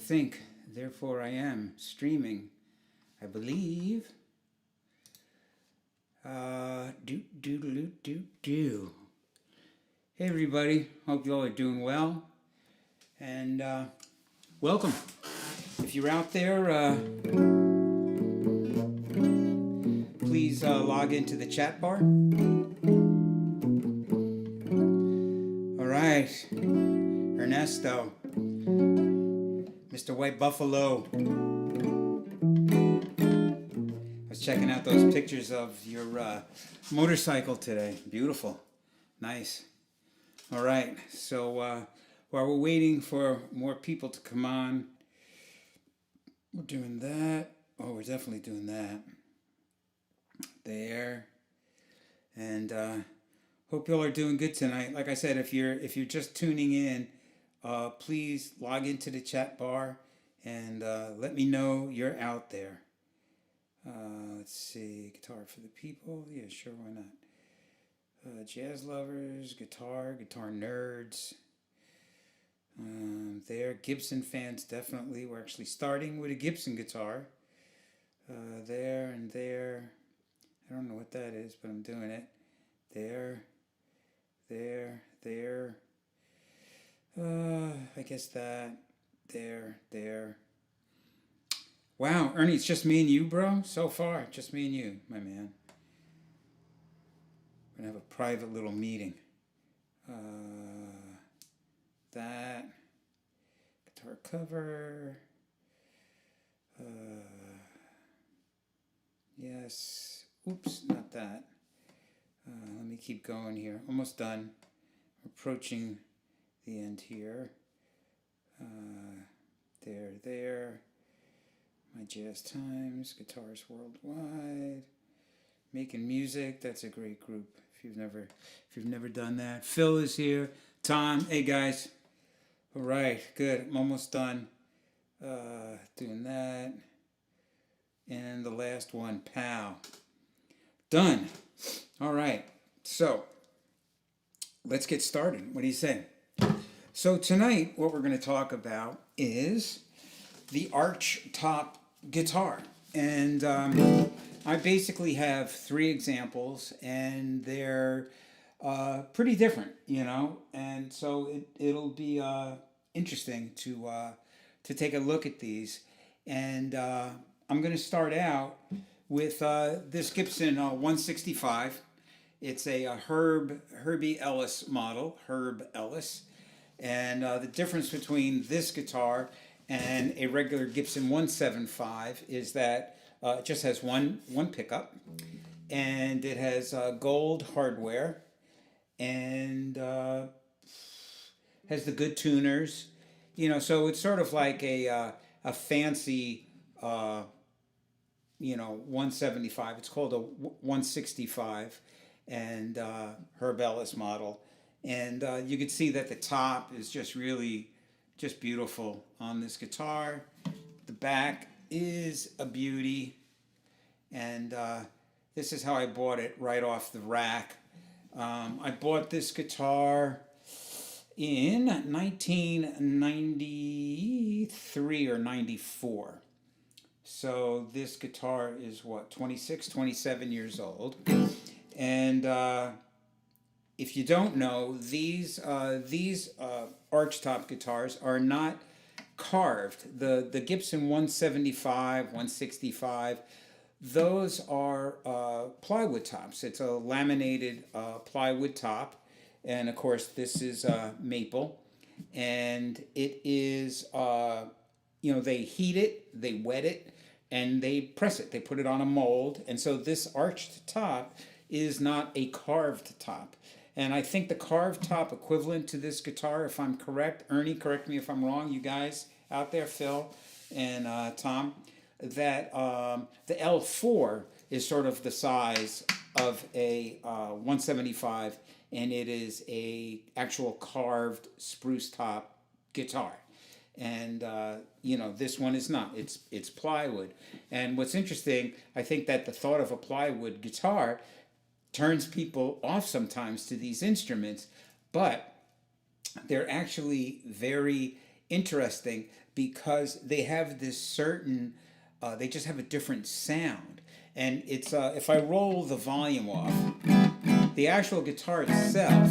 think, therefore I am streaming, I believe. Hey everybody, hope you all are doing well, and welcome. If you're out there, please log into the chat bar. All right, Ernesto, Mr. White Buffalo. I was checking out those pictures of your motorcycle today. Beautiful. Nice. All right. So while we're waiting for more people to come on, we're doing that. Oh, we're definitely doing that. There. And hope you all are doing good tonight. Like I said, if you're just tuning in, please log into the chat bar and let me know you're out there. Let's see, guitar for the people. Yeah, sure, why not? Jazz lovers, guitar nerds. There, Gibson fans definitely. We're actually starting with a Gibson guitar. There and there. I don't know what that is, but I'm doing it. There. I guess that. There. Wow, Ernie, it's just me and you, bro? So far, just me and you, my man. We're going to have a private little meeting. That. Guitar cover. Yes. Oops, not that. Let me keep going here. Almost done. Approaching the end here. There. My Jazz Times, Guitars Worldwide, Making Music. That's a great group. If you've never done that. Phil is here. Tom, hey guys. All right, good. I'm almost done doing that. And the last one, Pow. Done. All right. So let's get started. What do you say? So tonight, what we're going to talk about is the arch top guitar, and I basically have three examples, and they're pretty different, and so it'll be interesting to take a look at these. And I'm going to start out with this Gibson 165. It's a Herbie Ellis model, Herb Ellis, and the difference between this guitar and a regular Gibson 175 is that it just has one pickup, and it has gold hardware, and has the good tuners, so it's sort of like a fancy 175. It's called a 165, and Herb Ellis model, and you can see that the top is just really just beautiful on this guitar. The back is a beauty, and this is how I bought it right off the rack. I bought this guitar in 1993 or 94. So this guitar is what, 26, 27 years old. And if you don't know, these archtop guitars are not carved. The Gibson 175, 165, those are plywood tops. It's a laminated plywood top, and of course this is maple, and it is they heat it, they wet it, and they press it. They put it on a mold, and so this arched top is not a carved top. And I think the carved top equivalent to this guitar, if I'm correct, Ernie, correct me if I'm wrong, you guys out there, Phil and Tom, that the L4 is sort of the size of a 175, and it is a actual carved spruce top guitar. And this one is not. It's plywood. And what's interesting, I think that the thought of a plywood guitar turns people off sometimes to these instruments, but they're actually very interesting because they have this certain, they just have a different sound. And it's if I roll the volume off, the actual guitar itself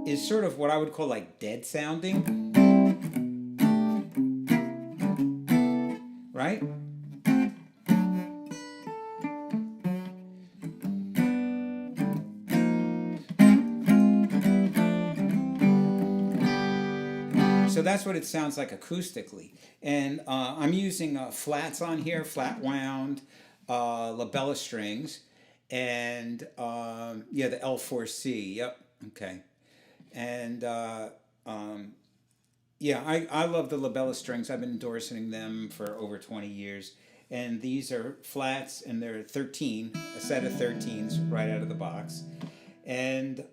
is sort of what I would call like dead sounding, right? So that's what it sounds like acoustically. And I'm using flats on here, flat wound, labella strings, and yeah, the L4C. Yep. Okay. And yeah, I love the labella strings. I've been endorsing them for over 20 years. And these are flats, and they're 13, a set of 13s right out of the box. And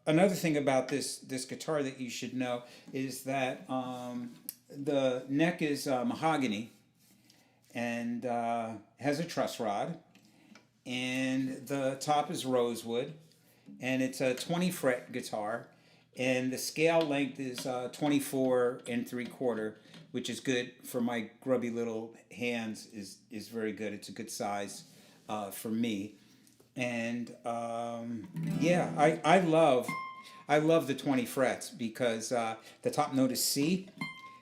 another thing about this guitar that you should know is that the neck is mahogany and has a truss rod, and the top is rosewood, and it's a 20 fret guitar, and the scale length is 24 and 3/4, which is good for my grubby little hands. Is very good. It's a good size for me. And yeah, I love the 20 frets because the top note is C,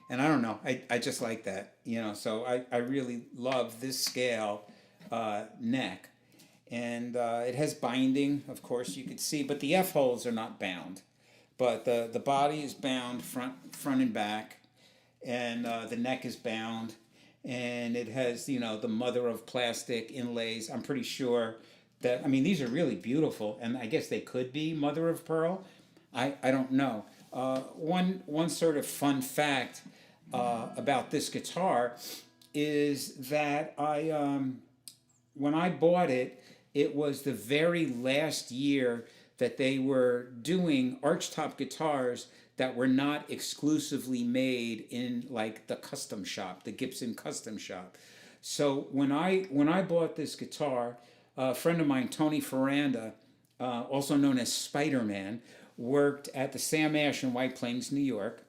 and I don't know, I just like that, you know. So I really love this scale neck, and it has binding, of course, you could see, but the F holes are not bound, but the body is bound front and back, and the neck is bound, and it has, you know, the mother of plastic inlays. I'm pretty sure that, I mean, these are really beautiful, and I guess they could be mother of pearl. I don't know. One sort of fun fact about this guitar is that when I bought it, it was the very last year that they were doing archtop guitars that were not exclusively made in like the custom shop, the Gibson custom shop. So when I bought this guitar, a friend of mine, Tony Ferranda, also known as Spider-Man, worked at the Sam Ash in White Plains, New York,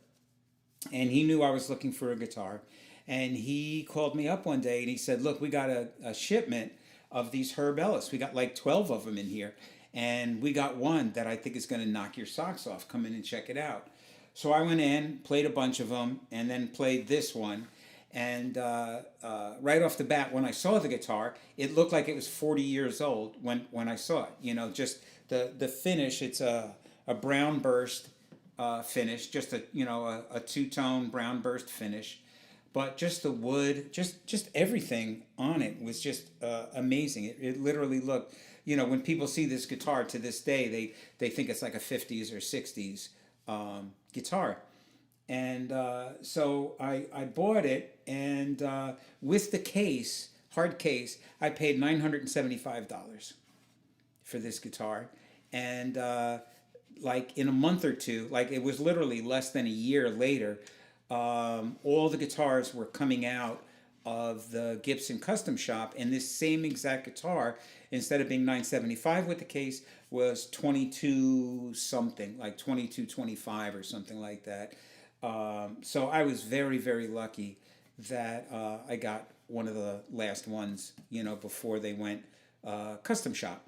and he knew I was looking for a guitar. And he called me up one day and he said, look, we got a shipment of these Herb Ellis. We got like 12 of them in here. And we got one that I think is going to knock your socks off. Come in and check it out. So I went in, played a bunch of them, and then played this one. And right off the bat, when I saw the guitar, it looked like it was 40 years old when I saw it. You know, just the finish. It's a brown burst finish, just a two-tone brown burst finish. But just the wood, just everything on it was just amazing. It literally looked, you know, when people see this guitar to this day, they think it's like a 50s or 60s guitar. And so I bought it, and with the case, hard case, I paid $975 for this guitar. And like in a month or two, like it was literally less than a year later, all the guitars were coming out of the Gibson custom shop, and this same exact guitar, instead of being $975 with the case, was 22 something, like 22.25 or something like that. So I was very, very lucky that I got one of the last ones, you know, before they went custom shop.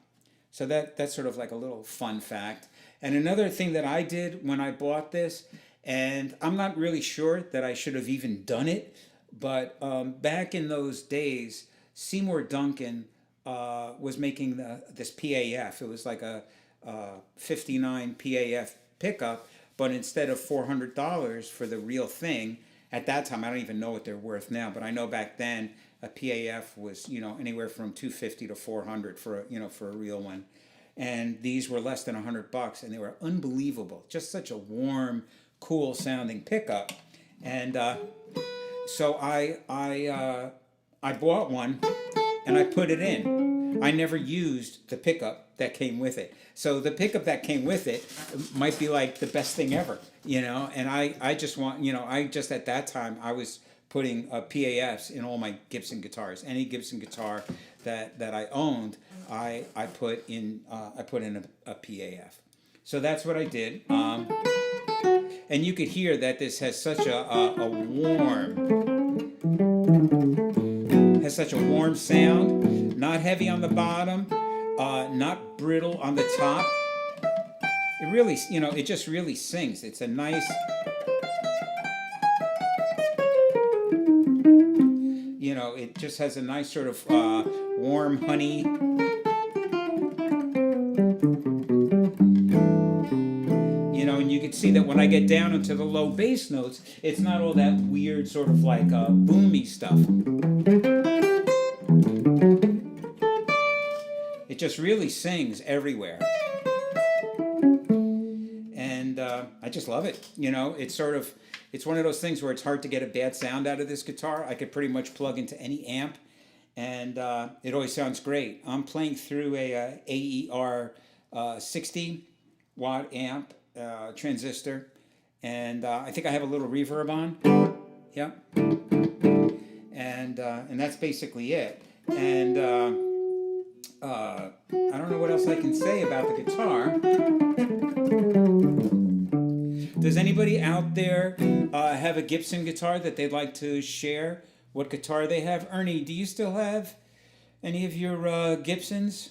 So that's sort of like a little fun fact. And another thing that I did when I bought this, and I'm not really sure that I should have even done it, but back in those days, Seymour Duncan was making this PAF. It was like a 59 PAF pickup, but instead of $400 for the real thing, at that time, I don't even know what they're worth now, but I know back then a PAF was, you know, anywhere from $250 to $400 for a real one. And these were less than $100, and they were unbelievable. Just such a warm, cool sounding pickup. And so I bought one and I put it in. I never used the pickup that came with it. So the pickup that came with it might be like the best thing ever, you know. And I just want, you know, at that time I was putting PAFs in all my Gibson guitars. Any Gibson guitar that I owned, I put in a PAF. So that's what I did. And you could hear that this has such a warm sound, not heavy on the bottom, not brittle on the top. It really, it just really sings. It's a nice, it just has a nice sort of warm honey. And you can see that when I get down into the low bass notes, it's not all that weird sort of like boomy stuff. It just really sings everywhere. And I just love it. It's one of those things where it's hard to get a bad sound out of this guitar. I could pretty much plug into any amp, and it always sounds great. I'm playing through a AER 60 watt amp transistor, and I think I have a little reverb on. Yeah, and that's basically it. And I don't know what else I can say about the guitar. Does anybody out there have a Gibson guitar that they'd like to share what guitar they have? Ernie, do you still have any of your Gibsons?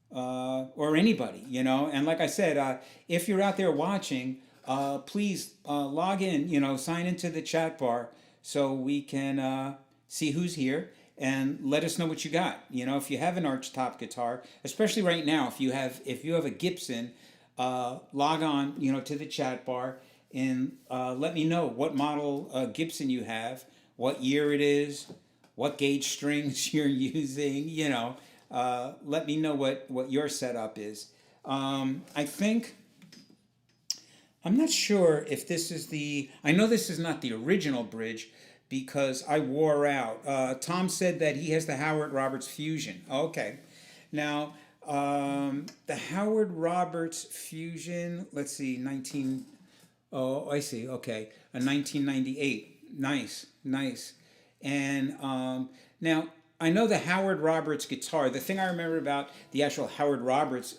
Or anybody, And like I said, if you're out there watching, please log in, sign into the chat bar so we can see who's here and let us know what you got. If you have an archtop guitar, especially right now, if you have a Gibson, log on, to the chat bar and let me know what model Gibson you have, what year it is, what gauge strings you're using, let me know what your setup is. I think, I'm not sure if this is I know this is not the original bridge because I wore out. Tom said that he has the Howard Roberts Fusion. Okay. Now, the Howard Roberts Fusion, let's see, I see, okay, a 1998. Nice. And now, I know the Howard Roberts guitar. The thing I remember about the actual Howard Roberts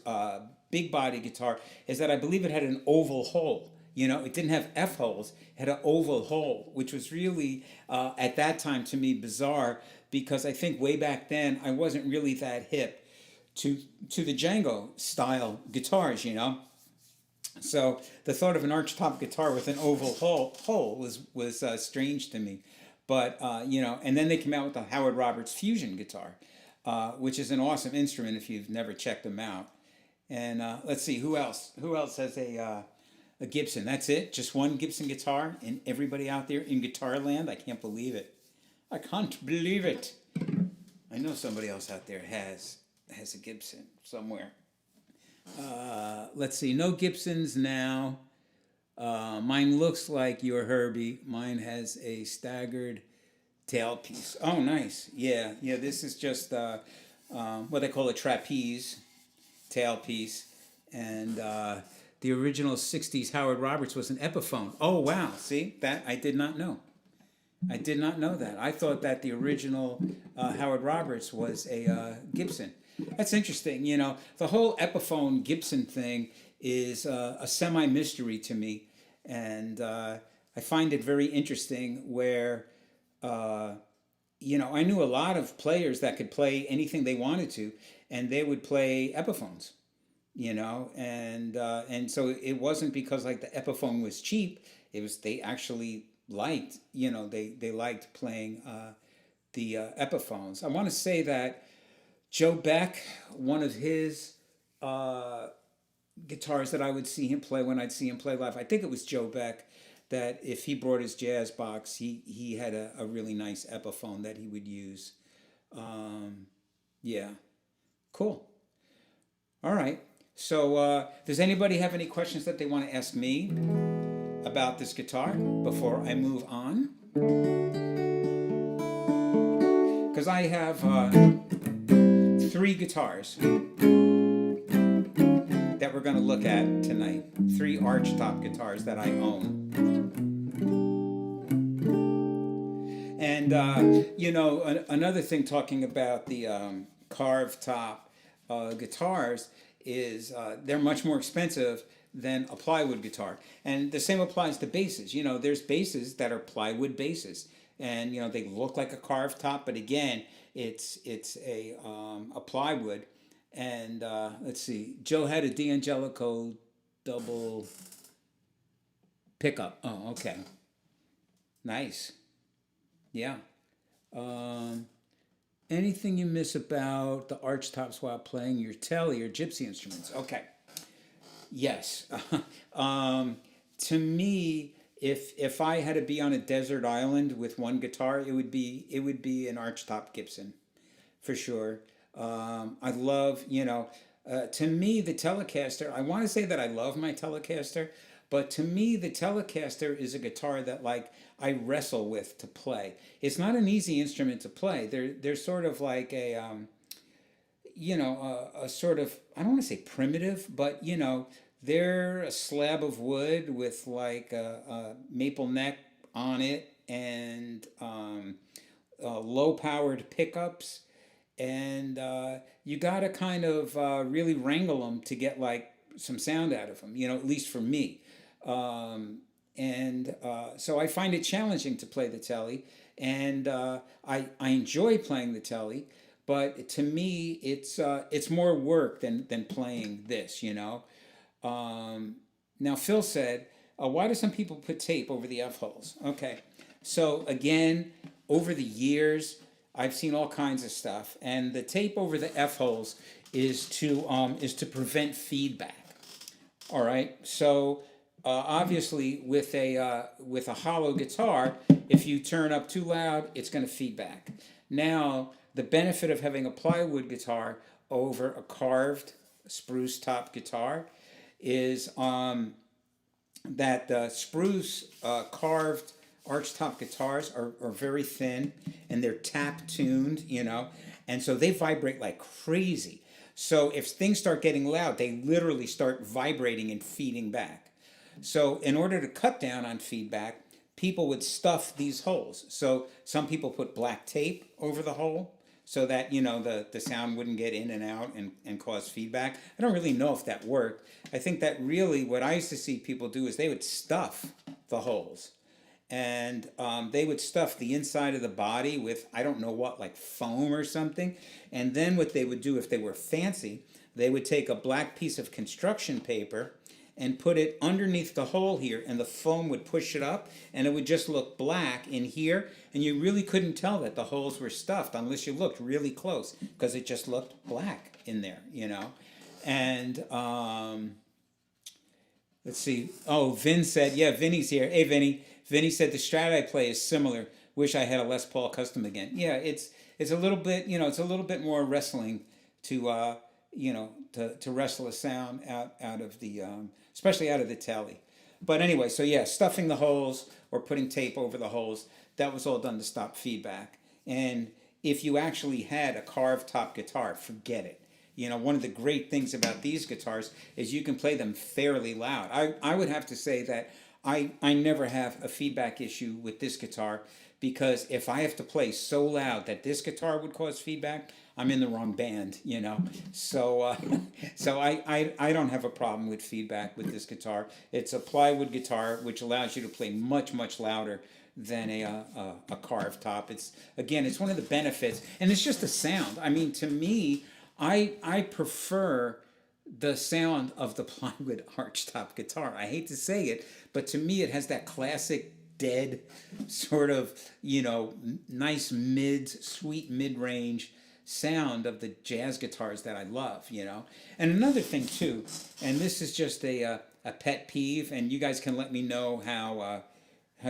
big body guitar is that I believe it had an oval hole. It didn't have F holes. It had an oval hole, which was really, at that time to me, bizarre because I think way back then I wasn't really that hip to the Django style guitars, So the thought of an archtop guitar with an oval hole was strange to me. But, and then they came out with the Howard Roberts Fusion guitar, which is an awesome instrument if you've never checked them out. And let's see, who else? Who else has a Gibson? That's it? Just one Gibson guitar? And everybody out there in guitar land? I can't believe it. I can't believe it. I know somebody else out there has a Gibson somewhere. Let's see, no Gibsons now. Mine looks like your Herbie. Mine has a staggered tailpiece. Oh, nice. Yeah. This is just what they call a trapeze tailpiece, and the original '60s Howard Roberts was an Epiphone. Oh, wow. See that? I did not know. I did not know that. I thought that the original Howard Roberts was a Gibson. That's interesting. The whole Epiphone Gibson thing is a semi-mystery to me, and I find it very interesting where, I knew a lot of players that could play anything they wanted to, and they would play Epiphones, and so it wasn't because like the Epiphone was cheap. It was they actually liked, they liked playing the Epiphones. I want to say that Joe Beck, one of his guitars that I would see him play when I'd see him play live, I think it was Joe Beck, that if he brought his jazz box, he had a really nice Epiphone that he would use. Yeah, cool. All right. So does anybody have any questions that they want to ask me about this guitar before I move on? Because I have 3 guitars that we're going to look at tonight. 3 archtop guitars that I own. And, another thing talking about the carved top guitars they're much more expensive than a plywood guitar. And the same applies to basses. There's basses that are plywood basses, and they look like a carved top, but again, it's a plywood. And let's see, Joe had a D'Angelico double pickup. Oh, okay, nice. Yeah. Um, Anything you miss about the arch tops while playing your telly or gypsy instruments? Okay. Yes. To me, if I had to be on a desert island with one guitar, it would be an archtop Gibson for sure. I love, to me, the Telecaster, I want to say that I love my Telecaster, but to me, the Telecaster is a guitar that, like, I wrestle with to play. It's not an easy instrument to play. They're sort of like a sort of, I don't want to say primitive, but, they're a slab of wood with like a maple neck on it, and low powered pickups, and you got to kind of really wrangle them to get like some sound out of them, at least for me. And so I find it challenging to play the telly, and I enjoy playing the telly, but to me it's more work than playing this. Now Phil said, why do some people put tape over the F holes? Okay, so again, over the years I've seen all kinds of stuff, and the tape over the F holes is to prevent feedback. All right, so obviously with a hollow guitar, if you turn up too loud, it's going to feedback. Now, the benefit of having a plywood guitar over a carved spruce top guitar is that the spruce carved archtop guitars are very thin, and they're tap tuned, and so they vibrate like crazy. So if things start getting loud, they literally start vibrating and feeding back. So in order to cut down on feedback, people would stuff these holes. So some people put black tape over the hole so that the sound wouldn't get in and out and cause feedback. I don't really know if that worked. I think that really what I used to see people do is they would stuff the holes. And they would stuff the inside of the body with, I don't know what, like foam or something. And then what they would do, if they were fancy, they would take a black piece of construction paper and put it underneath the hole here, and the foam would push it up, and it would just look black in here, and you really couldn't tell that the holes were stuffed unless you looked really close, because it just looked black in there. And let's see. Oh, Vin said, yeah, Vinny's here. Hey, Vinny. Vinny said the Strat I play is similar. Wish I had a Les Paul Custom again. Yeah, it's a little bit, it's a little bit more wrestling to to wrestle a sound out of the especially out of the telly. But anyway, so yeah, stuffing the holes or putting tape over the holes, that was all done to stop feedback. And if you actually had a carved top guitar, forget it. One of the great things about these guitars is you can play them fairly loud. I would have to say that I never have a feedback issue with this guitar, because if I have to play so loud that this guitar would cause feedback, I'm in the wrong band, So so I don't have a problem with feedback with this guitar. It's a plywood guitar, which allows you to play much, much louder than a carved top. It's one of the benefits, and it's just the sound. I mean, to me, I prefer the sound of the plywood archtop guitar. I hate to say it, but to me it has that classic dead sort of, nice sweet mid-range sound of the jazz guitars that I love, And another thing too, and this is just a pet peeve, and you guys can let me know how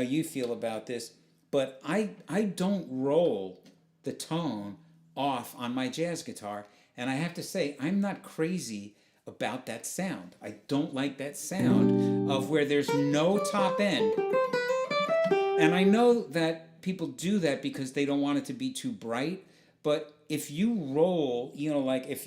you feel about this, but I don't roll the tone off on my jazz guitar, and I have to say I'm not crazy about that sound. I don't like that sound of where there's no top end. And I know that people do that because they don't want it to be too bright, but if you roll, like if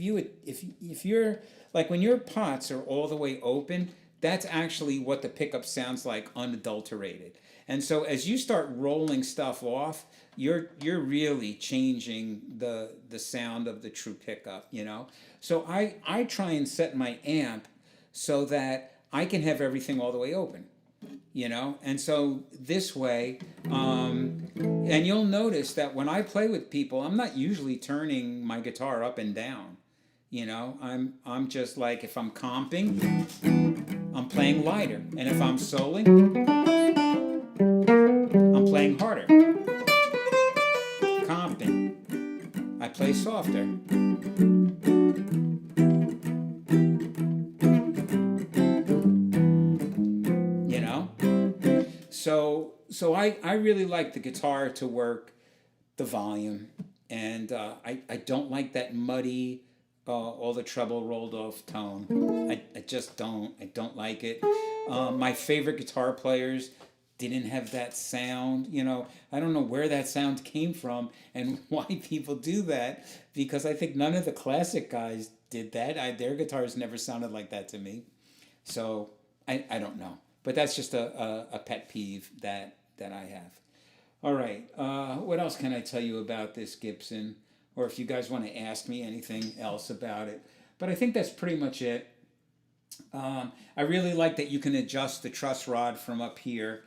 you're like when your pots are all the way open, that's actually what the pickup sounds like unadulterated. And so as you start rolling stuff off, you're really changing the sound of the true pickup, you know. So I try and set my amp so that I can have everything all the way open, you know. And so this way, and you'll notice that when I play with people, I'm not usually turning my guitar up and down, you know. I'm just like, if I'm comping, I'm playing lighter, and if I'm soloing, I'm playing harder. Comping, I play softer. You know? So I really like the guitar to work the volume, and I don't like that muddy, all the treble rolled off tone. I just don't. I don't like it. My favorite guitar players didn't have that sound. You know, I don't know where that sound came from and why people do that, because I think none of the classic guys did that. Their guitars never sounded like that to me. So I don't know. But that's just a pet peeve that I have. All right. What else can I tell you about this Gibson? Or if you guys want to ask me anything else about it. But I think that's pretty much it. I really like that you can adjust the truss rod from up here,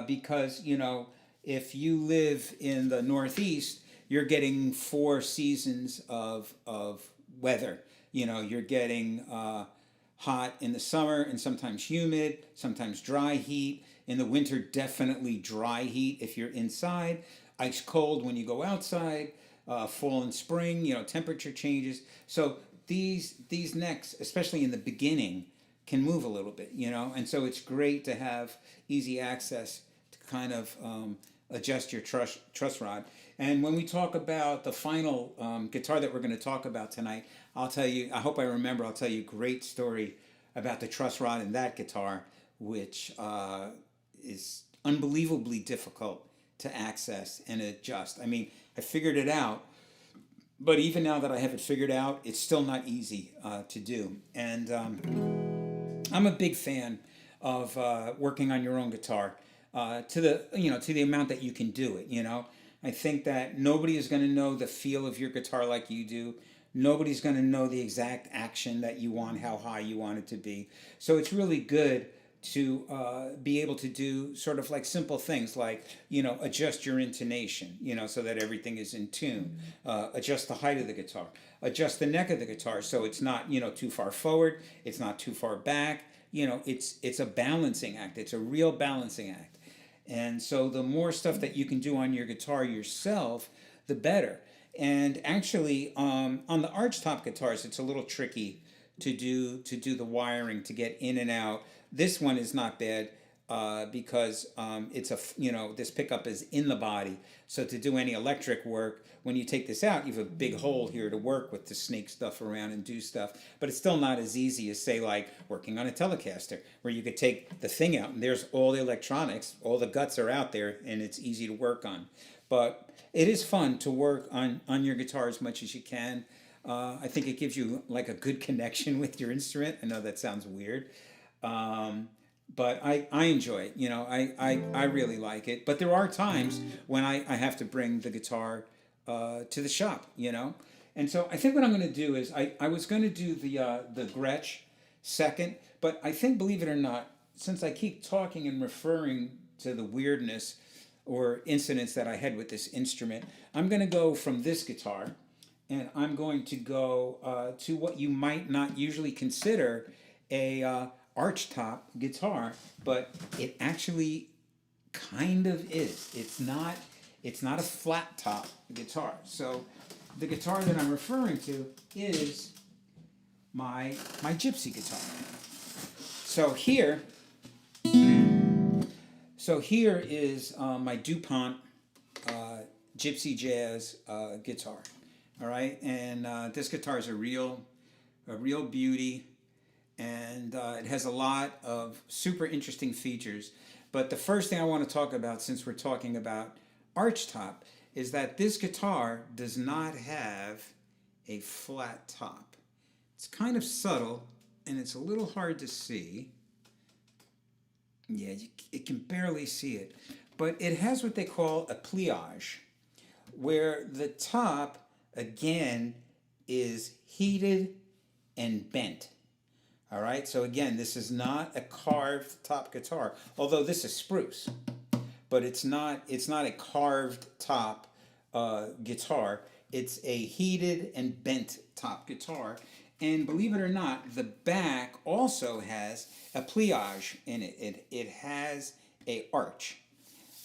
because, you know, if you live in the Northeast, you're getting 4 seasons of weather. You know, you're getting hot in the summer and sometimes humid, sometimes dry heat. In the winter, definitely dry heat if you're inside, ice cold when you go outside, fall and spring, you know, temperature changes. So these necks, especially in the beginning, can move a little bit, you know, and so it's great to have easy access to kind of adjust your truss rod. And when we talk about the final guitar that we're going to talk about tonight, I'll tell you, I hope I remember, I'll tell you a great story about the truss rod in that guitar, which is unbelievably difficult to access and adjust. I mean, I figured it out, but even now that I have it figured out, it's still not easy to do. And I'm a big fan of working on your own guitar to the amount that you can do it. You know, I think that nobody is going to know the feel of your guitar like you do. Nobody's going to know the exact action that you want, how high you want it to be. So it's really good to be able to do sort of like simple things like, you know, adjust your intonation, you know, so that everything is in tune. Adjust the height of the guitar. Adjust the neck of the guitar so it's not, you know, too far forward. It's not too far back. You know, it's a balancing act. It's a real balancing act. And so the more stuff that you can do on your guitar yourself, the better. And actually, on the archtop guitars, it's a little tricky to do the wiring to get in and out. This one is not bad because it's this pickup is in the body. So to do any electric work, when you take this out, you have a big hole here to work with to snake stuff around and do stuff. But it's still not as easy as, say, like working on a Telecaster, where you could take the thing out and there's all the electronics, all the guts are out there, and it's easy to work on. But it is fun to work on your guitar as much as you can. I think it gives you like a good connection with your instrument. I know that sounds weird. But I enjoy it. You know, I really like it. But there are times when I have to bring the guitar to the shop, you know. And so I think what I'm going to do is I was going to do the Gretch second, but I think, believe it or not, since I keep talking and referring to the weirdness or incidents that I had with this instrument, I'm going to go from this guitar, and I'm going to go to what you might not usually consider a archtop guitar, but it actually kind of is. It's not a flat top guitar. So the guitar that I'm referring to is my gypsy guitar. So here is my DuPont Gypsy Jazz guitar. All right, and this guitar is a real beauty, and it has a lot of super interesting features. But the first thing I want to talk about, since we're talking about archtop, is that this guitar does not have a flat top. It's kind of subtle, and it's a little hard to see. Yeah, it can barely see it. But it has what they call a pliage, where the top, again, is heated and bent. All right, so again, this is not a carved top guitar, although this is spruce, but it's not a carved top guitar. It's a heated and bent top guitar. And believe it or not, the back also has a pliage in it. It has a arch.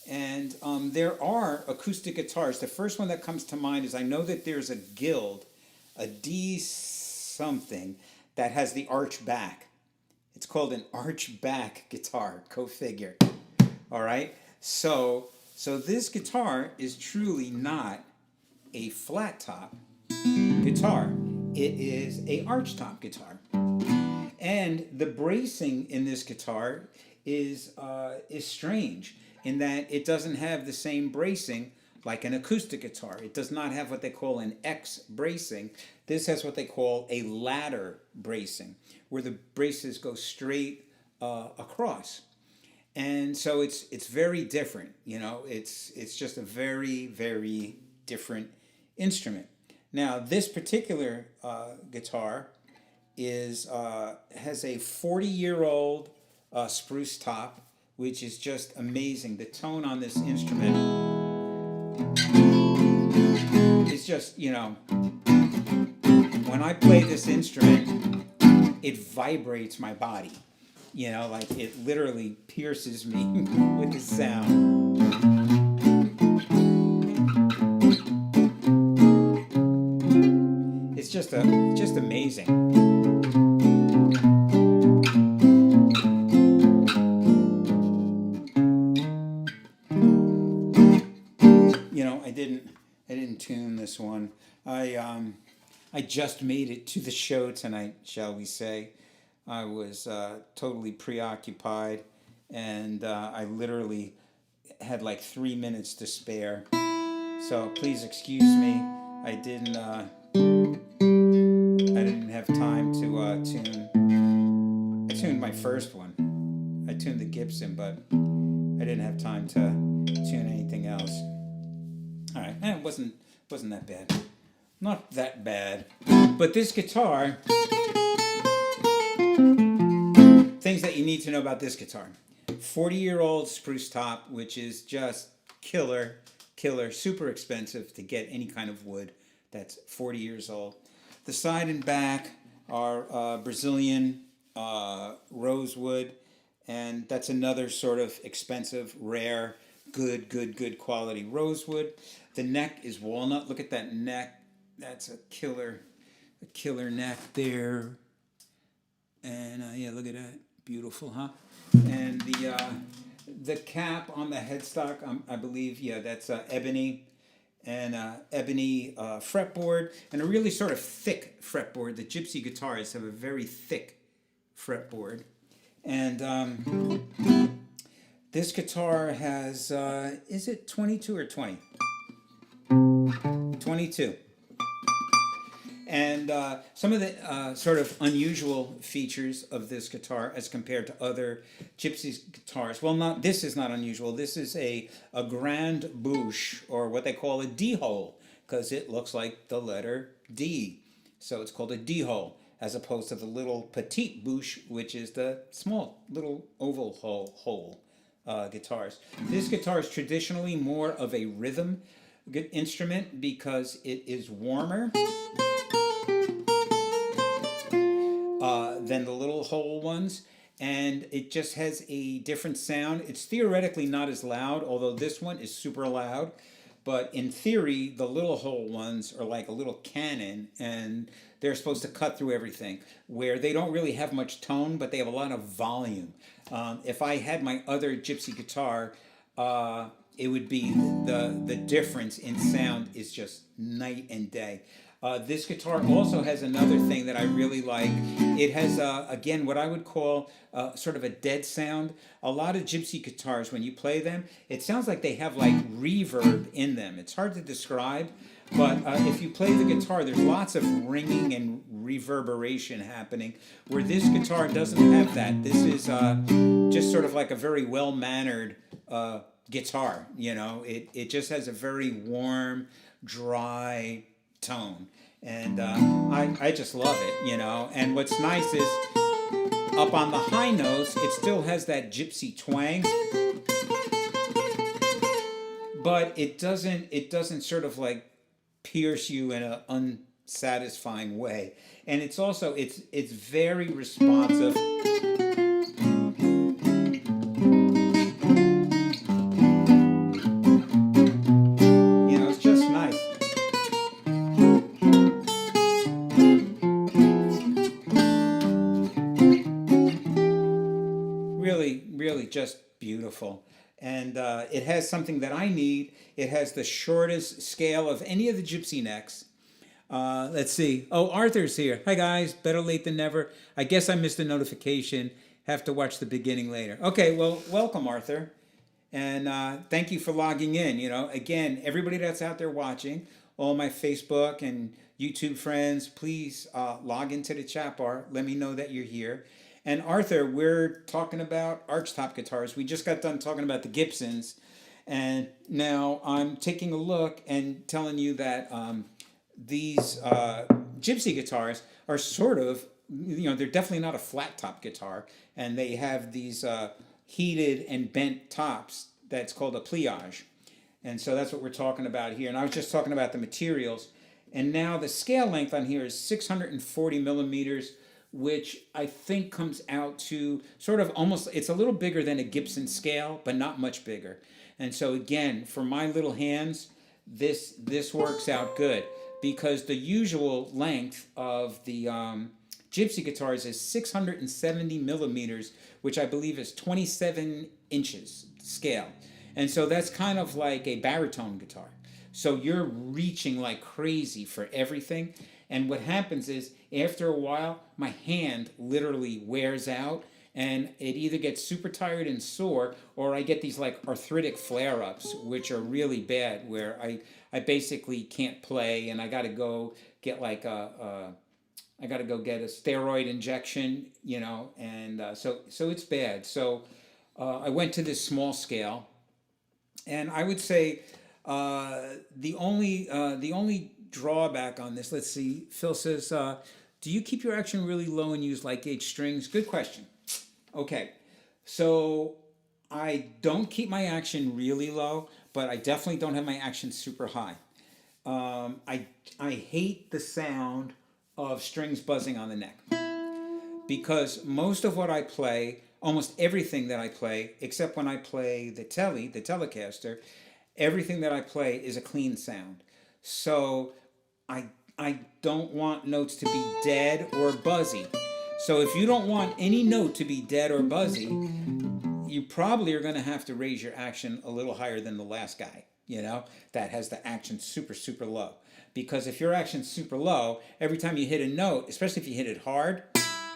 And there are acoustic guitars. The first one that comes to mind is I know that there's a Guild, a D something, that has the arch back. It's called an arch back guitar, go figure. All right? So this guitar is truly not a flat top guitar. It is a arch top guitar. And the bracing in this guitar is strange in that it doesn't have the same bracing like an acoustic guitar. It does not have what they call an X bracing. This has what they call a ladder bracing, where the braces go straight across. And so it's very different, you know. It's just a very, very different instrument. Now, this particular guitar has a 40-year-old spruce top, which is just amazing. The tone on this instrument is just, you know, when I play this instrument, it vibrates my body. You know, like it literally pierces me with the sound. It's just amazing. You know, I didn't tune this one. I just made it to the show tonight, shall we say. I was totally preoccupied, and I literally had like 3 minutes to spare. So please excuse me. I didn't have time to tune. I tuned my first one. I tuned the Gibson, but I didn't have time to tune anything else. All right, it wasn't that bad. Not that bad. But this guitar, things that you need to know about this guitar. 40-year-old spruce top, which is just killer, super expensive to get any kind of wood that's 40 years old. The side and back are Brazilian rosewood, and that's another sort of expensive, rare, good quality rosewood. The neck is walnut. Look at that neck. That's a killer neck there. And yeah, look at that. Beautiful, huh? And the cap on the headstock, I believe, yeah, that's ebony, and ebony fretboard, and a really sort of thick fretboard. The gypsy guitarists have a very thick fretboard. And this guitar has, is it 22 or 20? 22. And some of the sort of unusual features of this guitar as compared to other gypsy guitars. Well, this is not unusual. This is a grand bouche, or what they call a D-hole, because it looks like the letter D. So it's called a D-hole, as opposed to the little petite bouche, which is the small little oval hole guitars. This guitar is traditionally more of a rhythm instrument because it is warmer than the little hole ones, and it just has a different sound. It's theoretically not as loud, although this one is super loud, but in theory the little hole ones are like a little cannon, and they're supposed to cut through everything, where they don't really have much tone, but they have a lot of volume. If I had my other gypsy guitar, it would be the difference in sound is just night and day. This guitar also has another thing that I really like. It has, again, what I would call sort of a dead sound. A lot of gypsy guitars, when you play them, it sounds like they have like reverb in them. It's hard to describe, but if you play the guitar, there's lots of ringing and reverberation happening, where this guitar doesn't have that. This is just sort of like a very well-mannered guitar, you know. It just has a very warm, dry tone. And I just love it, you know. And what's nice is up on the high notes, it still has that gypsy twang, but it doesn't sort of like pierce you in an unsatisfying way. And it's also it's very responsive. You know, it's just nice. Really just beautiful. And it has something that I need. It has the shortest scale of any of the gypsy necks. Let's see. Oh, Arthur's here. Hi, guys. Better late than never. I guess I missed a notification. Have to watch the beginning later. Okay, well, welcome, Arthur. And thank you for logging in. You know, again, everybody that's out there watching, all my Facebook and YouTube friends, please log into the chat bar. Let me know that you're here. And Arthur, we're talking about archtop guitars. We just got done talking about the Gibsons. And now I'm taking a look and telling you that these gypsy guitars are sort of, you know, they're definitely not a flat top guitar. And they have these heated and bent tops that's called a pliage. And so that's what we're talking about here. And I was just talking about the materials. And now the scale length on here is 640 millimeters, which I think comes out to sort of almost, it's a little bigger than a Gibson scale, but not much bigger. And so again, for my little hands, this works out good, because the usual length of the gypsy guitars is 670 millimeters, which I believe is 27 inches scale. And so that's kind of like a baritone guitar. So you're reaching like crazy for everything. And what happens is, after a while, my hand literally wears out, and it either gets super tired and sore, or I get these like arthritic flare-ups, which are really bad, where I basically can't play, and I got to go get like I got to go get a steroid injection, you know, and so it's bad. So I went to this small scale, and I would say the only drawback on this, let's see, Phil says, do you keep your action really low and use light gauge strings? Good question. Okay, so I don't keep my action really low, but I definitely don't have my action super high. I hate the sound of strings buzzing on the neck, because most of what I play, almost everything that I play, except when I play the Telecaster, everything that I play is a clean sound. So I don't want notes to be dead or buzzy. So if you don't want any note to be dead or buzzy, you probably are going to have to raise your action a little higher than the last guy, you know, that has the action super, super low. Because if your action's super low, every time you hit a note, especially if you hit it hard,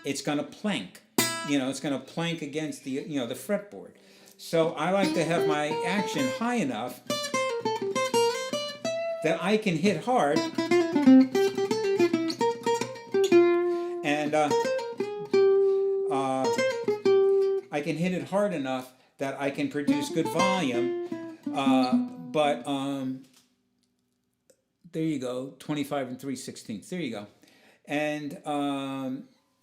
it's going to plank. You know, it's going to plank against the, you know, the fretboard. So I like to have my action high enough that I can hit hard, and I can hit it hard enough that I can produce good volume, but there you go, 25 and 3/16. There you go. And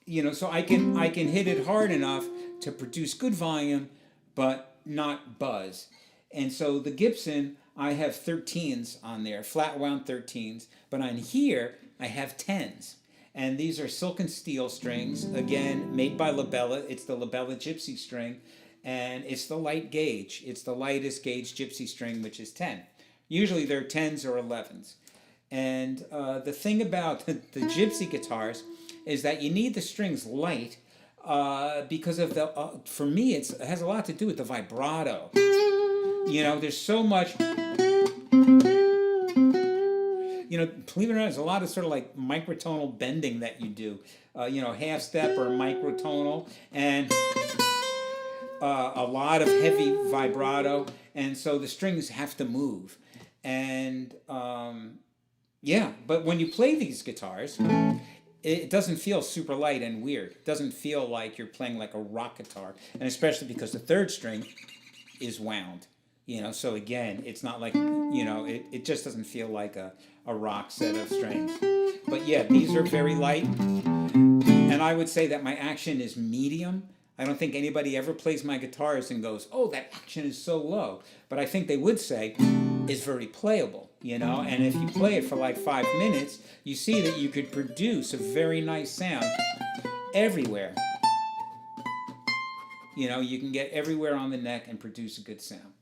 you know, so I can hit it hard enough to produce good volume, but not buzz. And so the Gibson, I have 13s on there, flat wound 13s, but on here I have 10s. And these are silk and steel strings, again, made by Labella. It's the Labella Gypsy string, and it's the light gauge. It's the lightest gauge Gypsy string, which is 10. Usually they're 10s or 11s. And the thing about the Gypsy guitars is that you need the strings light because of the, for me, it has a lot to do with the vibrato. You know, there's so much, you know, believe it or not, there's a lot of sort of like microtonal bending that you do, you know, half step or microtonal, and a lot of heavy vibrato, and so the strings have to move. And yeah, but when you play these guitars, it doesn't feel super light and weird. It doesn't feel like you're playing like a rock guitar, and especially because the third string is wound. So again, it's not like, it just doesn't feel like a rock set of strings. But yeah, these are very light, and I would say that my action is medium. I don't think anybody ever plays my guitars and goes, oh, that action is so low. But I think they would say it's very playable, and if you play it for like 5 minutes, you see that you could produce a very nice sound everywhere. You can get everywhere on the neck and produce a good sound.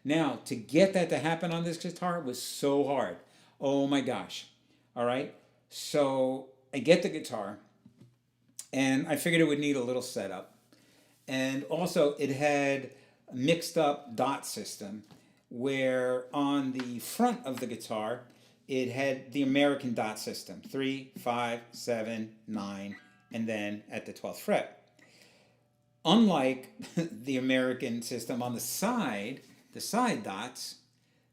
Now, to get that to happen on this guitar was so hard. Oh my gosh. All right. So I get the guitar, and I figured it would need a little setup. And also, it had a mixed up dot system where on the front of the guitar, it had the American dot system 3, 5, 7, 9, and then at the 12th fret. Unlike the American system on the side dots,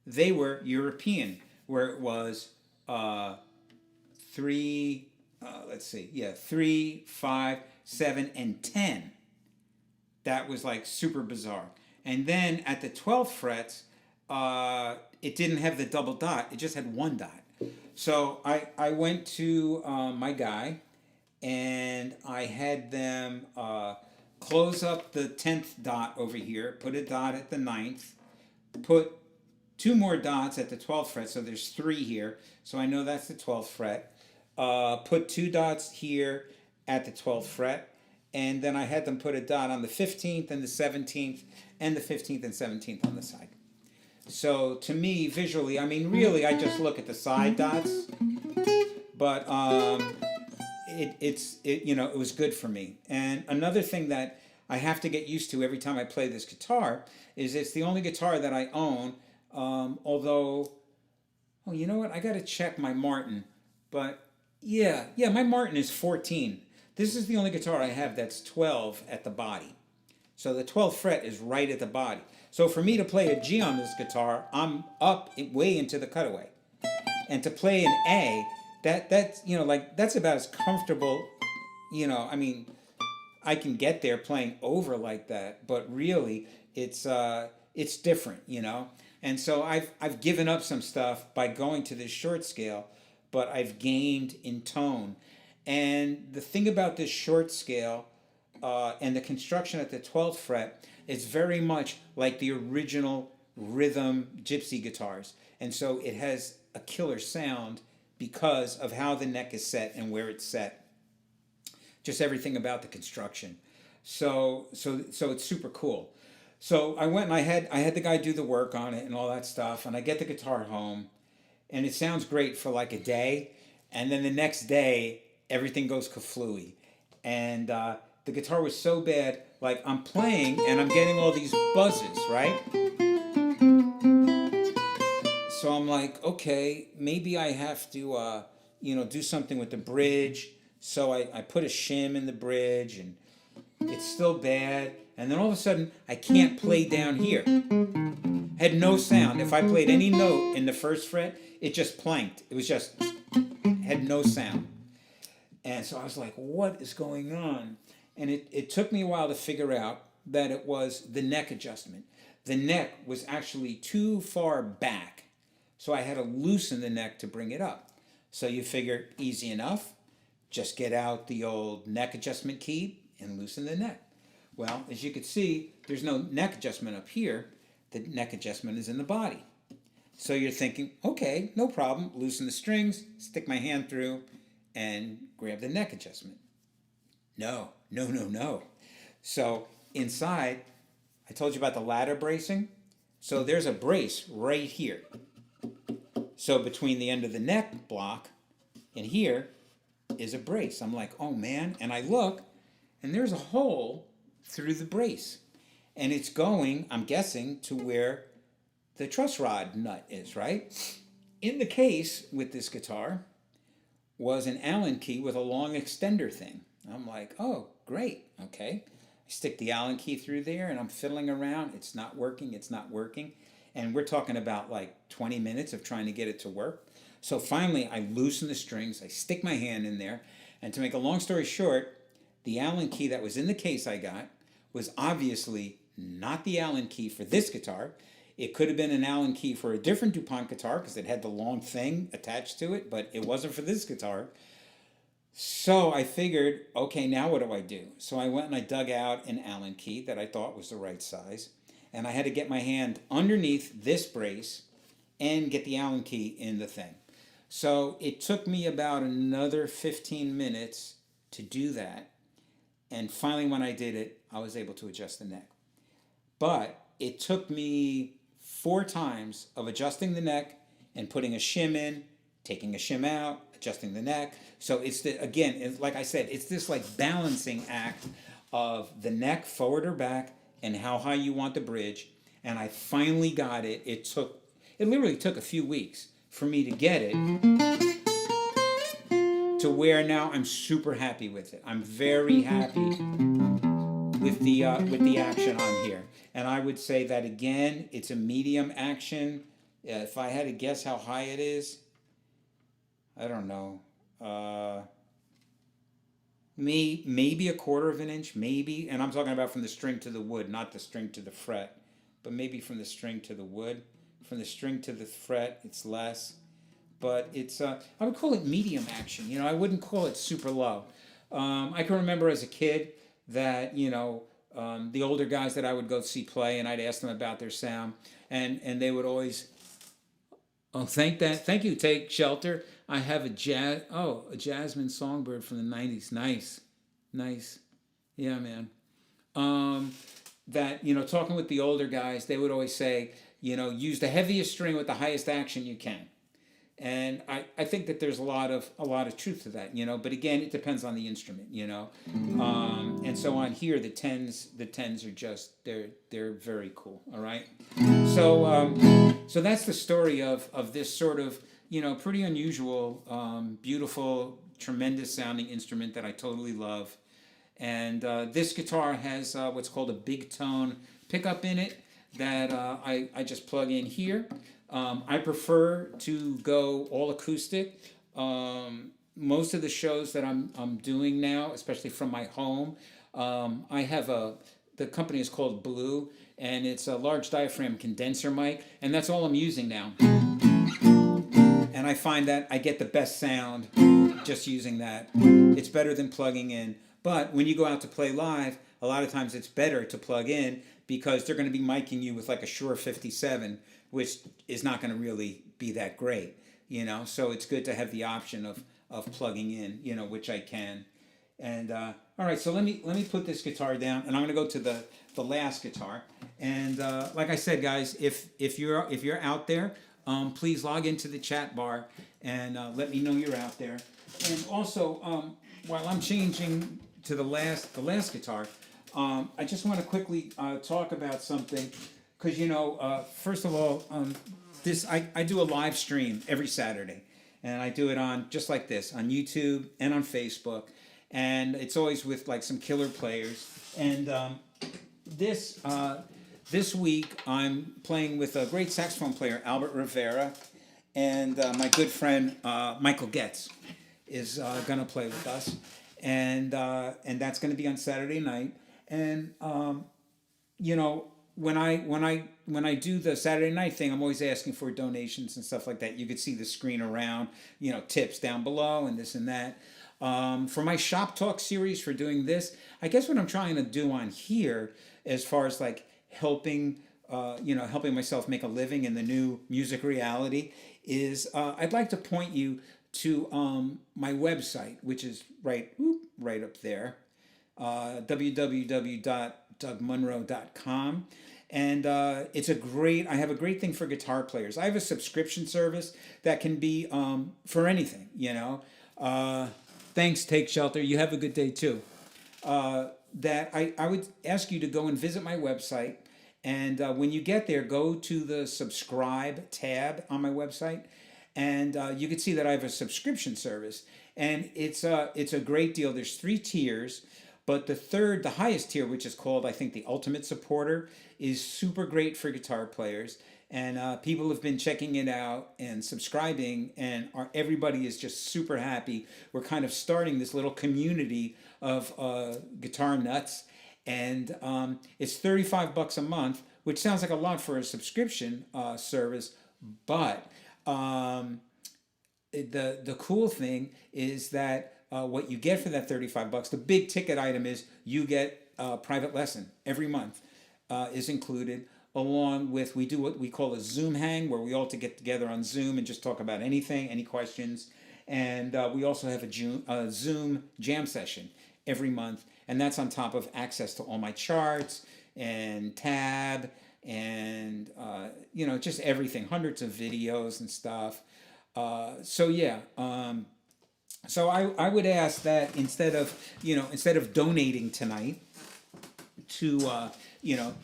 they were European, where it was 3, 3, 5, 7, and 10. That was like super bizarre. And then at the 12th frets, it didn't have the double dot. It just had one dot. So I went to my guy, and I had them close up the 10th dot over here, put a dot at the 9th, put 2 more dots at the 12th fret, so there's 3 here. So I know that's the 12th fret. Put 2 dots here at the 12th fret. And then I had them put a dot on the 15th and the 17th and the 15th and 17th on the side. So to me, visually, I mean, really, I just look at the side dots. But it was good for me. And another thing that I have to get used to every time I play this guitar is it's the only guitar that I own. Although, you know what? I got to check my Martin. But yeah, my Martin is 14. This is the only guitar I have that's 12 at the body. So the 12th fret is right at the body. So for me to play a G on this guitar, I'm up way into the cutaway. And to play an A, that's about as comfortable, I can get there playing over like that, but really it's different, And so I've given up some stuff by going to this short scale, but I've gained in tone. And the thing about this short scale and the construction at the 12th fret is very much like the original rhythm gypsy guitars. And so it has a killer sound because of how the neck is set and where it's set. Just everything about the construction. So it's super cool. So I went and I had the guy do the work on it and all that stuff, and I get the guitar home, and it sounds great for like a day, and then the next day everything goes kaflooey. And the guitar was so bad, like I'm playing and I'm getting all these buzzes, right? So I'm like, okay, maybe I have to, do something with the bridge. So I put a shim in the bridge, and it's still bad. And then all of a sudden, I can't play down here. Had no sound. If I played any note in the first fret, it just planked. It was just, had no sound. And so I was like, what is going on? And it took me a while to figure out that it was the neck adjustment. The neck was actually too far back. So I had to loosen the neck to bring it up. So you figure, easy enough. Just get out the old neck adjustment key and loosen the neck. Well, as you can see, there's no neck adjustment up here. The neck adjustment is in the body. So you're thinking, okay, no problem. Loosen the strings, stick my hand through, and grab the neck adjustment. No. So inside, I told you about the ladder bracing. So there's a brace right here. So between the end of the neck block and here is a brace. I'm like, oh man. And I look, and there's a hole through the brace. And it's going, I'm guessing, to where the truss rod nut is, right? In the case with this guitar was an Allen key with a long extender thing. I'm like, oh, great, okay. I stick the Allen key through there, and I'm fiddling around. It's not working. And we're talking about like 20 minutes of trying to get it to work. So finally, I loosen the strings. I stick my hand in there, And to make a long story short, the Allen key that was in the case I got was obviously not the Allen key for this guitar. It could have been an Allen key for a different DuPont guitar because it had the long thing attached to it, but it wasn't for this guitar. So I figured, okay, now what do I do? So I went and I dug out an Allen key that I thought was the right size, and I had to get my hand underneath this brace and get the Allen key in the thing. So it took me about another 15 minutes to do that, and finally when I did it, I was able to adjust the neck. But it took me 4 times of adjusting the neck and putting a shim in, taking a shim out, adjusting the neck. So it's like I said, it's this like balancing act of the neck forward or back and how high you want the bridge. And I finally got it. It literally took a few weeks for me to get it to where now I'm super happy with it. I'm very happy with the action on here. And I would say that again, it's a medium action. If I had to guess how high it is, I don't know. Maybe a quarter of an inch, maybe. And I'm talking about from the string to the wood, not the string to the fret. But maybe from the string to the wood. From the string to the fret, it's less. But it's, I would call it medium action. You know, I wouldn't call it super low. I can remember as a kid that, you know, the older guys that I would go see play, and I'd ask them about their sound, and they would always, oh, thank you, Take Shelter. I have a Jasmine Songbird from the 90s. Nice. Yeah, man. That, you know, talking with the older guys, they would always say, you know, use the heaviest string with the highest action you can. And I think that there's a lot of truth to that, you know. But again, it depends on the instrument, you know. And so on here, the tens are just they're very cool. All right. So that's the story of this sort of, you know, pretty unusual, beautiful, tremendous sounding instrument that I totally love. And this guitar has what's called a big tone pickup in it that I just plug in here. I prefer to go all acoustic. Most of the shows that I'm doing now, especially from my home, I have the company is called Blue, and it's a large diaphragm condenser mic, and that's all I'm using now. And I find that I get the best sound just using that. It's better than plugging in. But when you go out to play live, a lot of times it's better to plug in because they're going to be miking you with like a Shure 57, which is not going to really be that great, you know. So it's good to have the option of plugging in, you know, which I can. And all right, so let me put this guitar down, and I'm going to go to the last guitar. And like I said, guys, if you're out there, please log into the chat bar and let me know you're out there. And also, while I'm changing to the last guitar, I just want to quickly talk about something. Because, you know, first of all, I do a live stream every Saturday. And I do it on, just like this, on YouTube and on Facebook. And it's always with, like, some killer players. And this week, I'm playing with a great saxophone player, Albert Rivera. And my good friend, Michael Getz, is going to play with us. And that's going to be on Saturday night. And, you know, when I do the Saturday night thing, I'm always asking for donations and stuff like that. You could see the screen around, you know, tips down below and this and that. For my Shop Talk series for doing this, I guess what I'm trying to do on here, as far as like helping myself make a living in the new music reality, is I'd like to point you to my website, which is right up there, www.dougmunro.com. And I have a great thing for guitar players. I have a subscription service that can be for anything, you know. Thanks, Take Shelter. You have a good day too. That I would ask you to go and visit my website. And when you get there, go to the subscribe tab on my website. And you can see that I have a subscription service. And it's a great deal. There's 3 tiers. But the highest tier, which is called, I think, the Ultimate Supporter, is super great for guitar players. and people have been checking it out and subscribing, and everybody is just super happy. We're kind of starting this little community of guitar nuts, and it's $35 a month, which sounds like a lot for a subscription service, but the cool thing is that what you get for that $35, the big ticket item is you get a private lesson every month is included, along with, we do what we call a Zoom hang, where we all get together on Zoom and just talk about anything, any questions. And we also have a Zoom jam session every month, and that's on top of access to all my charts and tab and just everything, hundreds of videos and stuff. So yeah, so I would ask that instead of donating tonight to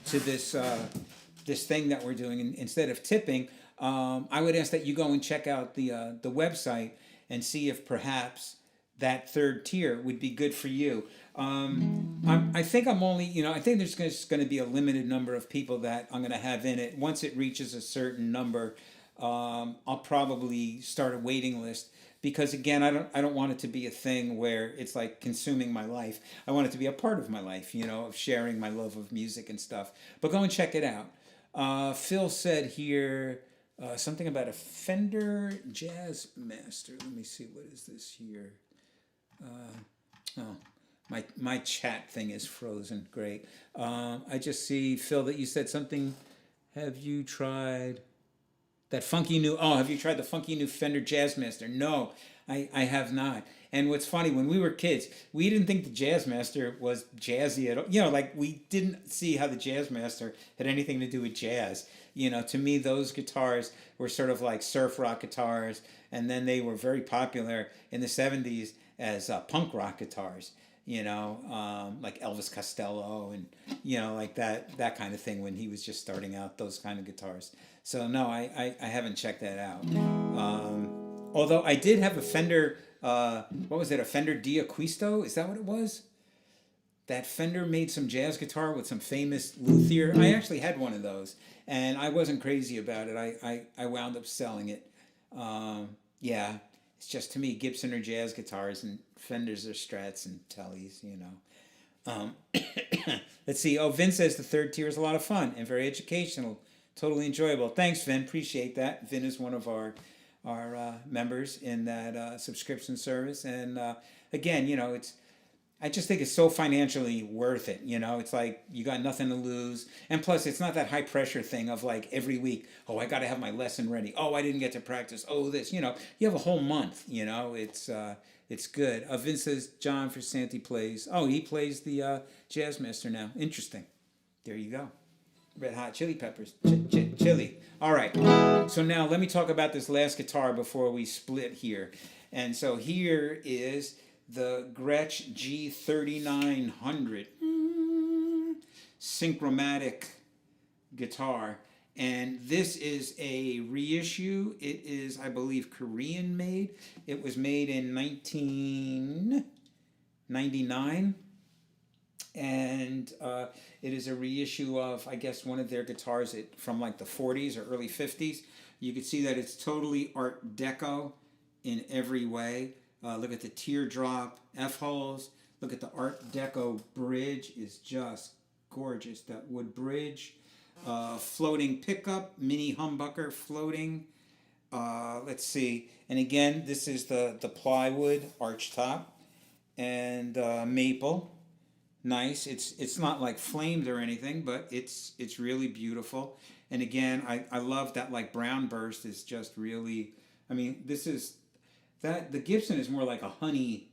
to this thing that we're doing, and instead of tipping, I would ask that you go and check out the website and see if perhaps that third tier would be good for you. I think I'm only, I think there's just going to be a limited number of people that I'm going to have in it. Once it reaches a certain number, I'll probably start a waiting list, because again, I don't want it to be a thing where it's like consuming my life. I want it to be a part of my life, of sharing my love of music and stuff. But go and check it out. Phil said here something about a Fender Jazz Master. Let me see, what is this here? My chat thing is frozen. Great. I just see, Phil, that you said something. Have you tried that funky new? Oh, have you tried the funky new Fender Jazzmaster? No, I have not. And what's funny, when we were kids, we didn't think the Jazzmaster was jazzy at all. Like, we didn't see how the Jazzmaster had anything to do with jazz. To me, those guitars were sort of like surf rock guitars, and then they were very popular in the 70s as punk rock guitars. Like Elvis Costello and like that kind of thing, when he was just starting out, those kind of guitars. So no, I haven't checked that out. Although I did have a Fender, what was it, a Fender D'Acquisto? Is that what it was? That Fender made some jazz guitar with some famous luthier. I actually had one of those, and I wasn't crazy about it. I wound up selling it. Yeah, it's just, to me, Gibson are jazz guitars and Fenders are Strats and Tellys, Let's see. Oh, Vin says the third tier is a lot of fun and very educational. Totally enjoyable. Thanks, Vin. Appreciate that. Vin is one of our members in that subscription service. And again, I just think it's so financially worth it. It's like you got nothing to lose. And plus, it's not that high pressure thing of like every week, oh, I got to have my lesson ready. Oh, I didn't get to practice. Oh, this, you have a whole month, it's good. Vince says John for Santi plays. Oh, he plays the Jazzmaster now. Interesting. There you go. Red Hot Chili Peppers. Chili. All right. So now let me talk about this last guitar before we split here. And so here is the Gretch G3900 Synchromatic guitar. And this is a reissue. It is, I believe, Korean made. It was made in 1999. And it is a reissue of, I guess, one of their guitars from like the 40s or early 50s. You can see that it's totally Art Deco in every way. Look at the teardrop F-holes. Look at the Art Deco bridge, is just gorgeous. That wood bridge. Floating pickup, mini humbucker floating. Let's see. And again, this is the plywood arch top and maple. Nice. It's not like flamed or anything, but it's really beautiful. And again, I love that, like, brown burst is just really, I mean, this is that the Gibson is more like a honey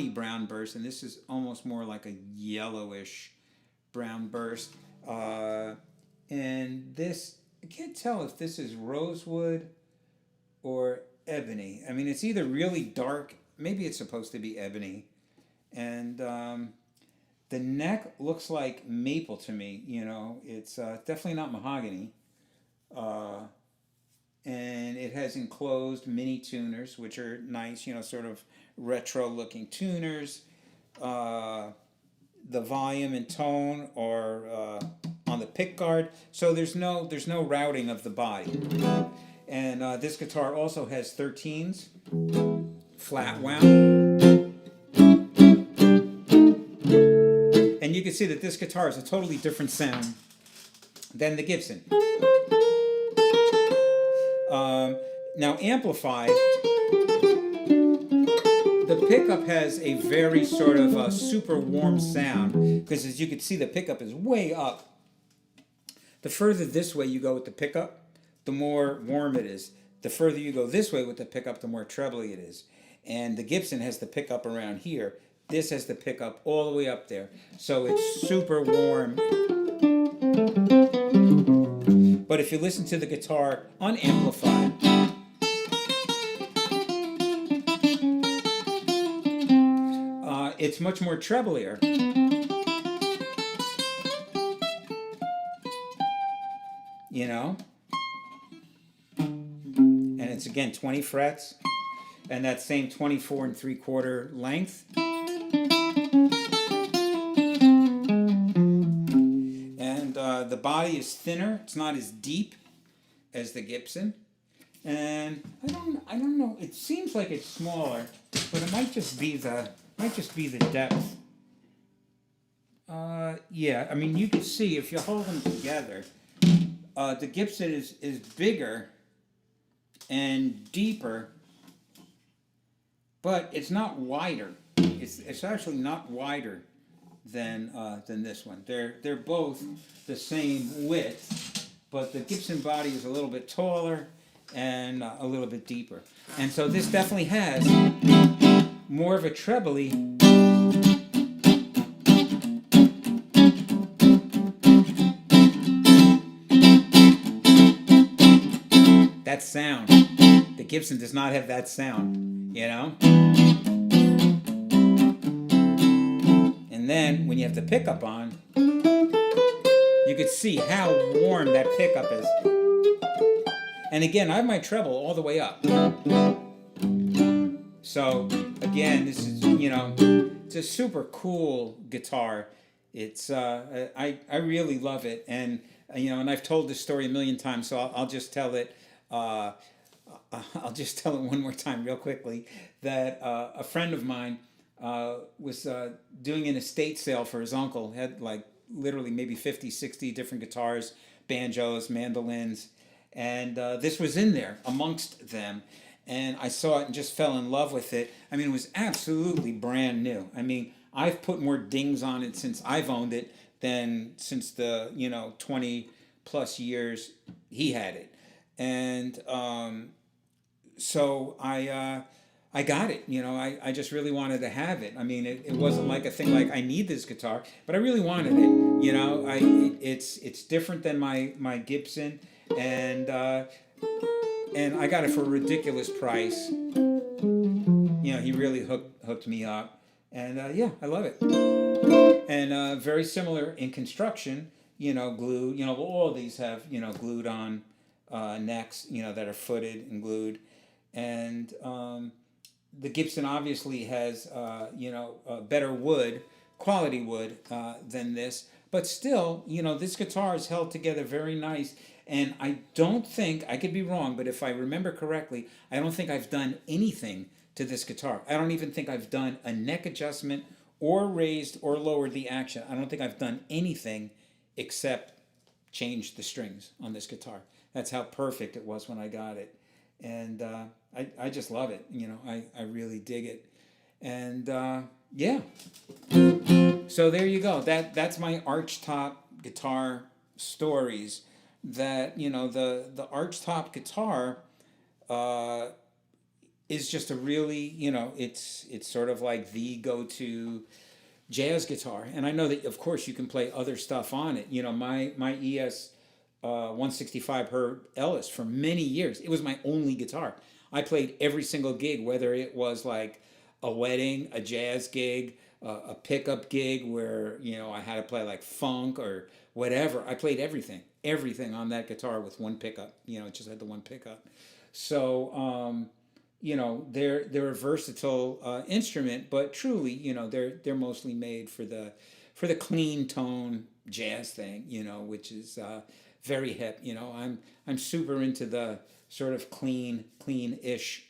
brown burst, and this is almost more like a yellowish brown burst. And this, I can't tell if this is rosewood or ebony. I mean, it's either really dark, maybe it's supposed to be ebony, and the neck looks like maple to me. It's definitely not mahogany. And it has enclosed mini tuners, which are nice, sort of retro looking tuners. The volume and tone are on the pick guard, so there's no routing of the body. And this guitar also has 13s, flat wound. And you can see that this guitar is a totally different sound than the Gibson. Now amplified, the pickup has a very sort of super warm sound, because as you can see, the pickup is way up. The further this way you go with the pickup, the more warm it is. The further you go this way with the pickup, the more trebly it is. And the Gibson has the pickup around here. This has the pickup all the way up there. So it's super warm. But if you listen to the guitar unamplified, it's much more treblier. You know? And it's again 20 frets, and that same 24 3/4 length. And the body is thinner. It's not as deep as the Gibson. And I don't know. It seems like it's smaller, but it might just be the depth. Yeah, I mean, you can see if you hold them together, the Gibson is bigger and deeper, but it's not wider. It's actually not wider than this one. They're both the same width, but the Gibson body is a little bit taller and a little bit deeper. And so this definitely has more of a trebly. That sound. The Gibson does not have that sound, you know? And then when you have the pickup on, you can see how warm that pickup is. And again, I have my treble all the way up. So again, this is, you know, it's a super cool guitar. It's I really love it, and you know, and I've told this story a million times, so I'll just tell it. I'll just tell it one more time real quickly, that a friend of mine was doing an estate sale for his uncle. Had like literally maybe 50, 60 different guitars, banjos, mandolins, and this was in there amongst them. And I saw it and just fell in love with it. I mean, it was absolutely brand new. I mean, I've put more dings on it since I've owned it than since the, 20 plus years he had it. And so I got it. I just really wanted to have it. I mean, it wasn't like a thing like I need this guitar, but I really wanted it. It's different than my Gibson, and I got it for a ridiculous price. He really hooked me up, and I love it. And very similar in construction. Glue. All of these have glued on necks. That are footed and glued, and the Gibson obviously has better wood, quality wood than this, but still this guitar is held together very nice. And I don't think, I could be wrong, but if I remember correctly, I don't think I've done anything to this guitar. I don't even think I've done a neck adjustment or raised or lowered the action. I don't think I've done anything except change the strings on this guitar. That's how perfect it was when I got it. And I just love it. I really dig it. And so there you go. That's my archtop guitar stories. That the archtop guitar is just a really it's sort of like the go-to jazz guitar. And I know that of course you can play other stuff on it. My ES 165 Herb Ellis for many years, it was my only guitar. I played every single gig, whether it was like a wedding, a jazz gig, a pickup gig where I had to play like funk or whatever. I played everything on that guitar with one pickup. It just had the one pickup. So they're a versatile instrument, but truly they're mostly made for for the clean tone jazz thing, you know, which is very hip. You know, I'm super into the sort of clean-ish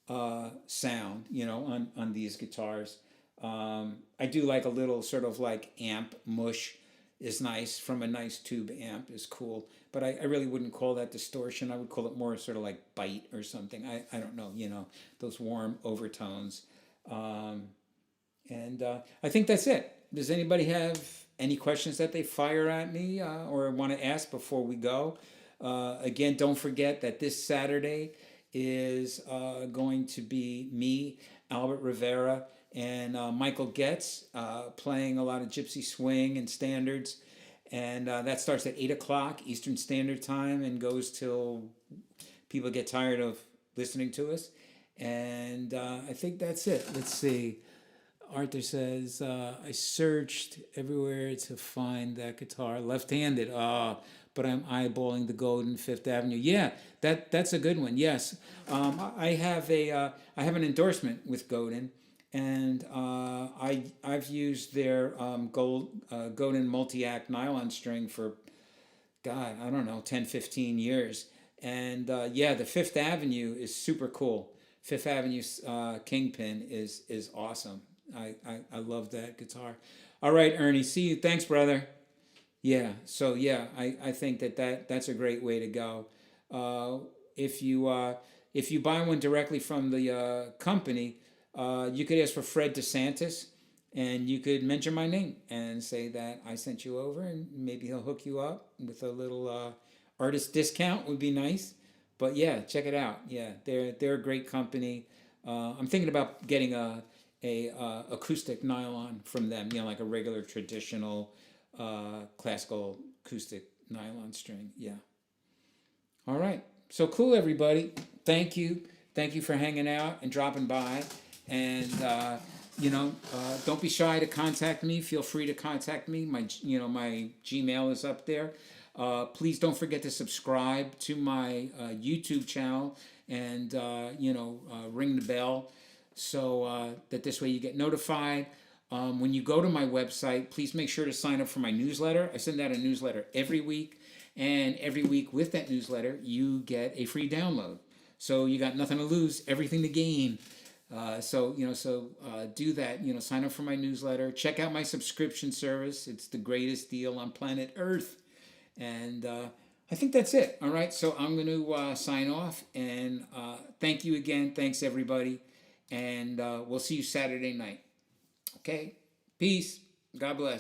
sound, you know, on these guitars. I do like a little sort of like amp mush is nice from a nice tube amp is cool, but I really wouldn't call that distortion. I would call it more sort of like bite or something. I don't know, you know, those warm overtones. And I think that's it. Does anybody have any questions that they fire at me or want to ask before we go? Again, don't forget that this Saturday is going to be me, Albert Rivera, and Michael Getz playing a lot of gypsy swing and standards. And that starts at 8 o'clock Eastern Standard Time and goes till people get tired of listening to us. And I think that's it. Let's see. Arthur says, I searched everywhere to find that guitar. Left-handed. But I'm eyeballing the Golden Fifth Avenue. Yeah, that's a good one. Yes. I have an endorsement with Godin. And I've used their Godin multi-act nylon string for, God, I don't know, 10, 15 years. And yeah, the Fifth Avenue is super cool. Fifth Avenue Kingpin is awesome. I love that guitar. All right, Ernie, see you. Thanks, brother. Yeah, so yeah, I think that's a great way to go. If you buy one directly from the company, you could ask for Fred DeSantis, and you could mention my name and say that I sent you over, and maybe he'll hook you up with a little artist discount. Would be nice. But yeah, check it out. Yeah, they're a great company. I'm thinking about getting a acoustic nylon from them. You know, like a regular traditional classical acoustic nylon string. Yeah. All right. So cool, everybody. Thank you. Thank you for hanging out and dropping by. And don't be shy to contact me. Feel free to contact me. My Gmail is up there. Please don't forget to subscribe to my YouTube channel and ring the bell so that this way you get notified. When you go to my website, please make sure to sign up for my newsletter. I send out a newsletter every week, and every week with that newsletter, you get a free download. So you got nothing to lose, everything to gain. So do that. Sign up for my newsletter. Check out my subscription service. It's the greatest deal on planet Earth. And I think that's it. All right. So I'm going to sign off. And thank you again. Thanks, everybody. And we'll see you Saturday night. Okay. Peace. God bless.